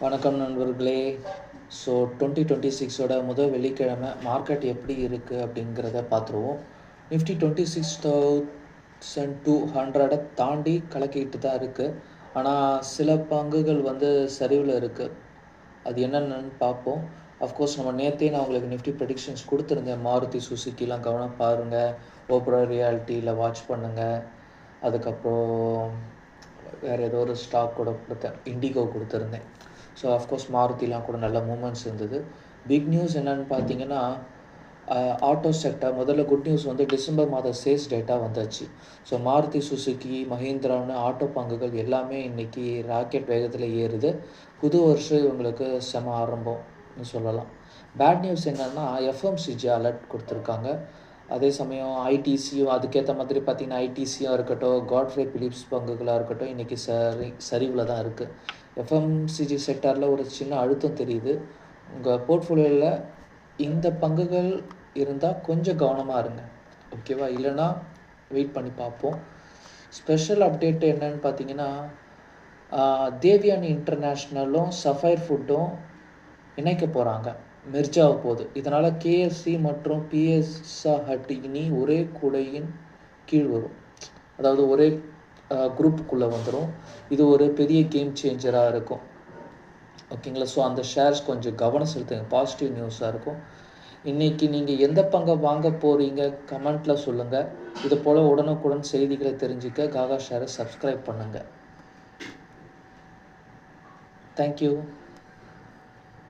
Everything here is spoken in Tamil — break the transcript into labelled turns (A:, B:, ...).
A: வணக்கம் நண்பர்களே. ஸோ 2026ஓட முதல் வெள்ளிக்கிழமை மார்க்கெட் எப்படி இருக்குது அப்படிங்கிறத பார்த்துருவோம். நிஃப்டி 26,200 தாண்டி கலக்கிட்டு தான் இருக்குது. ஆனால் சில பங்குகள் சரிவில் இருக்குது. அது என்னென்னு பார்ப்போம். அஃப்கோர்ஸ் நம்ம நேற்றே நான் உங்களுக்கு நிஃப்டி ப்ரெடிக்ஷன்ஸ் கொடுத்துருந்தேன். மாருதி சுசுக்கிலாம் கவனம் பாருங்கள், ஓப்ரா ரியாலிட்டியில் வாட்ச் பண்ணுங்கள். அதுக்கப்புறம் வேறு ஏதோ ஒரு ஸ்டாக் கூட கொடுத்தேன், இண்டிகோ கொடுத்துருந்தேன். ஸோ அஃப்கோர்ஸ் மாருதிலாம் கூட நல்ல மூமெண்ட்ஸ் இருந்தது. பிக் நியூஸ் என்னென்னு பார்த்தீங்கன்னா, ஆட்டோ செக்டர் முதல்ல குட் நியூஸ் டிசம்பர் மாத சேல்ஸ் டேட்டா வந்தாச்சு. ஸோ மாருதி சுசுக்கி, மஹிந்திரான்னு ஆட்டோ பங்குகள் எல்லாமே இன்றைக்கி ராக்கெட் வேகத்தில் ஏறுது. புது வருஷம் இவங்களுக்கு செம ஆரம்பம்னு சொல்லலாம். பேட் நியூஸ் என்னென்னா, எஃப்எம்சிஜி அலர்ட் கொடுத்துருக்காங்க. அதே சமயம் ஐடிசியும் அதுக்கேற்ற மாதிரி பார்த்திங்கன்னா, ஐடிசியும் இருக்கட்டும், காட்ஃப்ரே பிலிப்ஸ் பங்குகளாக இருக்கட்டும், இன்றைக்கி சரிவில் தான் இருக்குது. எஃப்எம்சிஜி செக்டாரில் ஒரு சின்ன அழுத்தம் தெரியுது. உங்கள் போர்ட்ஃபோலியோவில் இந்த பங்குகள் இருந்தால் கொஞ்சம் கவனமாக இருங்க, ஓகேவா? இல்லைனா வெயிட் பண்ணி பார்ப்போம். ஸ்பெஷல் அப்டேட் என்னன்னு பார்த்தீங்கன்னா, தேவியானி இன்டர்நேஷ்னலும் சஃபைர் ஃபுட்டும் இணைக்க போகிறாங்க, மெர்ஜாக போகுது. இதனால் கேஎஃப்சி மற்றும் பிஎஸ்ஸா ஹட் இனி ஒரே கூடையின் கீழ் வரும், அதாவது ஒரே குரூப்புக்குள்ளே வந்துடும். இது ஒரு பெரிய கேம் சேஞ்சராக இருக்கும், ஓகேங்களா? ஸோ அந்த ஷேர்ஸ் கொஞ்சம் கவனம் செலுத்துங்க, பாசிட்டிவ் நியூஸாக இருக்கும். இன்றைக்கி நீங்கள் எந்த பங்கை வாங்க போகிறீங்க கமெண்ட்டில் சொல்லுங்கள். இது போல் உடனுக்குடன் செய்திகளை தெரிஞ்சுக்க காகா ஷேரை சப்ஸ்கிரைப் பண்ணுங்கள். தேங்க்யூ.